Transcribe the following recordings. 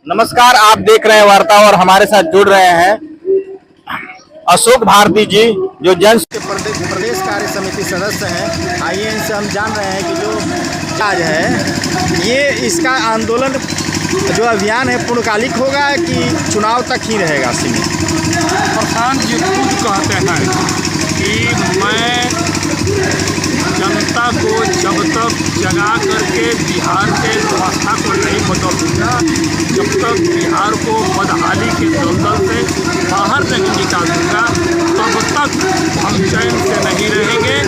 नमस्कार, आप देख रहे हैं वार्ता और हमारे साथ जुड़ रहे हैं अशोक भारती जी जो जन प्रदेश कार्य समिति सदस्य हैं। आइए इनसे हम जान रहे हैं कि जो आज है ये इसका आंदोलन जो अभियान है पूर्णकालिक होगा कि चुनाव तक ही रहेगा सीमित। प्रशांत जी खुद कहते हैं कि मैं जनता को जब तक जगा करके बिहार के व्यवस्था को नहीं बदल दूँगा, जब तक बिहार को बदहाली के दलदल से बाहर नहीं निकाल दूँगा, तब तक हम चैन से नहीं रहेंगे।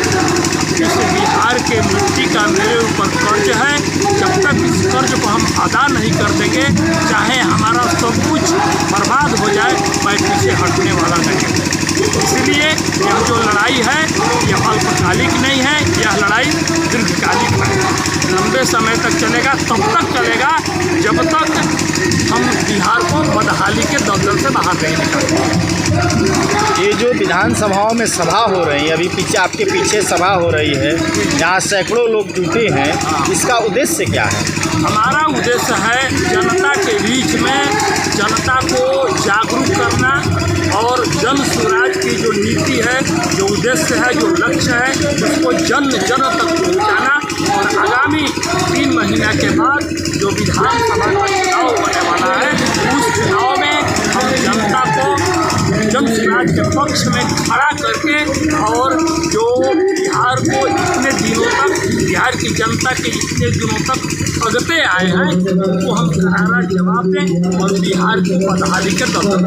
इस बिहार के मिट्टी का मेरे ऊपर कर्ज है, जब तक इस कर्ज को हम अदा नहीं कर देंगे, चाहे हमारा सब कुछ बर्बाद हो जाए, मैं पीछे हटने वाला नहीं हूँ। इसलिए यह जो लड़ाई है यह अल्पकालिक नहीं है, यह लड़ाई दीर्घकालिक है, लंबे समय तक चलेगा। तब तक चलेगा जब तक हम बिहार को बदहाली के दलदल से बाहर नहीं निकालेंगे। ये जो विधानसभाओं में सभा हो रही है, अभी पीछे आपके पीछे सभा हो रही है जहाँ सैकड़ों लोग जुटे हैं, इसका उद्देश्य क्या है? हमारा उद्देश्य है जनता के बीच में जनता को जागरूक करना और जन स्वराज की जो नीति है, जो उद्देश्य है, जो लक्ष्य है, उसको जन जन तक पहुँचाना। और आगामी 3 महीना के बाद जो विधानसभा का चुनाव होने वाला है, उस चुनाव में हम जनता को जन स्वराज के पक्ष में खड़ा करके और जो बिहार को इतने दिनों तक, बिहार की जनता के इतने दिनों तक भगते आए हैं, वो हम करारा जवाब दें और बिहार की बदहाली के दलदल।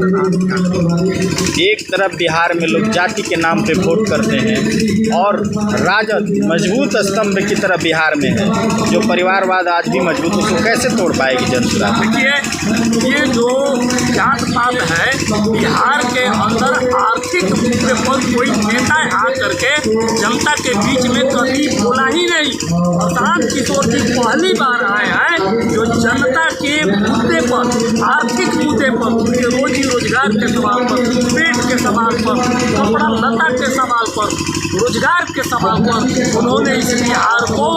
एक तरफ बिहार में लोग जाति के नाम पे वोट करते हैं और राजद मजबूत स्तंभ की तरफ बिहार में है, जो परिवारवाद आज भी मजबूत, उसको कैसे तोड़ पाएगी जन स्वराज? देखिए, ये जो जात पात है बिहार के अंदर, आर्थिक मुद्दे पर कोई नेता आ करके जनता के बीच में कभी बोला ही नहीं। प्रशांत किशोर जी पहली बार आए हैं जो जनता के मुद्दे पर, आर्थिक मुद्दे पर, उनके रोजी रोजगार के सवाल पर, पेट के सवाल पर, कपड़ा लता के सवाल पर, रोजगार के सवाल पर उन्होंने इस बिहार को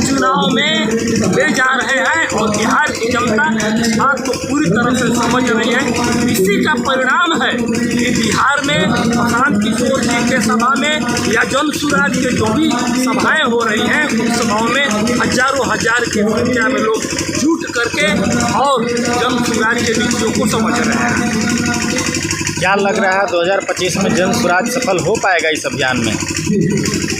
चुनाव में ले जा रहे हैं। और बिहार की जनता इस बात को पूरी तरह से समझ रही है। इसी का परिणाम है कि बिहार में प्रशांत किशोर जी के सभा में या जन स्वराज के जो भी सभाएं हो रही हैं, उन सभाओं में हजारों हजार की संख्या में लोग जुट करके और जन स्वराज के नीतियों को समझ रहे हैं। क्या लग रहा है 2025 में जन स्वराज सफल हो पाएगा इस अभियान में?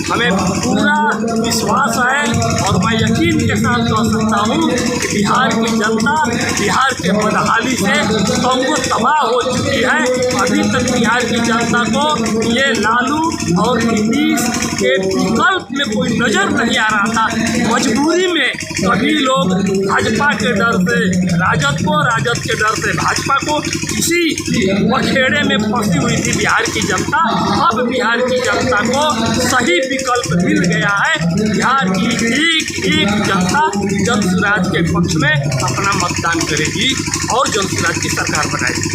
हमें पूरा विश्वास है और मैं यकीन के साथ कह सकता हूँ कि बिहार की जनता बिहार के बदहाली से कांगो तबाह हो चुकी है। अभी तक बिहार की जनता को ये लालू और नीतीश के विकल्प में कोई नज़र नहीं आ रहा था। मजबूरी में सभी लोग भाजपा के डर से राजद को, राजद के डर से भाजपा को, इसी बखेड़े में फंसी हुई थी बिहार की जनता। अब बिहार की जनता को सही विकल्प मिल गया है। बिहार की एक जनता जन स्वराज के पक्ष में अपना मतदान करेगी और जन स्वराज की सरकार बनाएगी।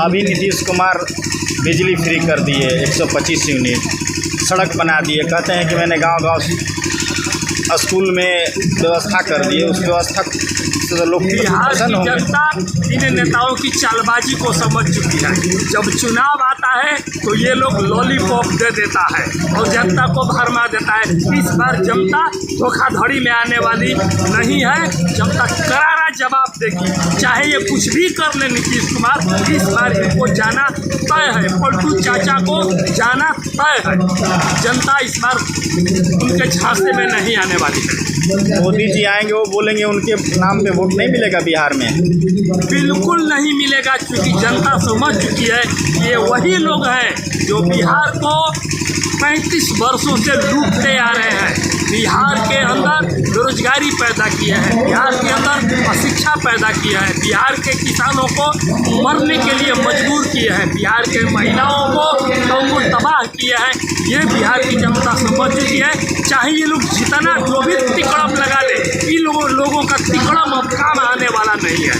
अभी नीतीश कुमार बिजली फ्री कर दिए, 125 यूनिट सड़क बना दिए, कहते हैं कि मैंने गांव-गांव स्कूल में व्यवस्था कर दी है। उस व्यवस्था से लोग बिहार की जनता इन नेताओं की चालबाजी को समझ चुकी है। जब चुनाव आता है तो ये लोग लॉलीपॉप दे देता है और जनता को भरमा देता है। इस बार जनता धोखाधड़ी में आने वाली नहीं है। जनता करारा जवाब देगी, चाहे ये कुछ भी कर ले नीतीश कुमार। इस बार इनको जाना तय है, पलटू चाचा को जाना तय है। जनता इस बार उनके झांसे में नहीं आने वाली है। मोदी जी आएंगे, वो बोलेंगे उनके नाम पे वोट नहीं मिलेगा बिहार में? बिल्कुल नहीं मिलेगा, क्योंकि जनता समझ चुकी है ये वही लोग हैं जो बिहार को 35 वर्षों से लूटते आ रहे हैं। बिहार के अंदर बेरोजगारी पैदा किए हैं, बिहार के अंदर अशिक्षा पैदा किया है, बिहार के किसानों को मरने के लिए मजबूर किए हैं, बिहार के महिलाओं को तबाह किए हैं। ये बिहार की जनता समझ चुकी है। चाहे ये लोग जितना जो भी तिकड़म लगा ले, इन लोगों का तिकड़म अब काम आने वाला नहीं है।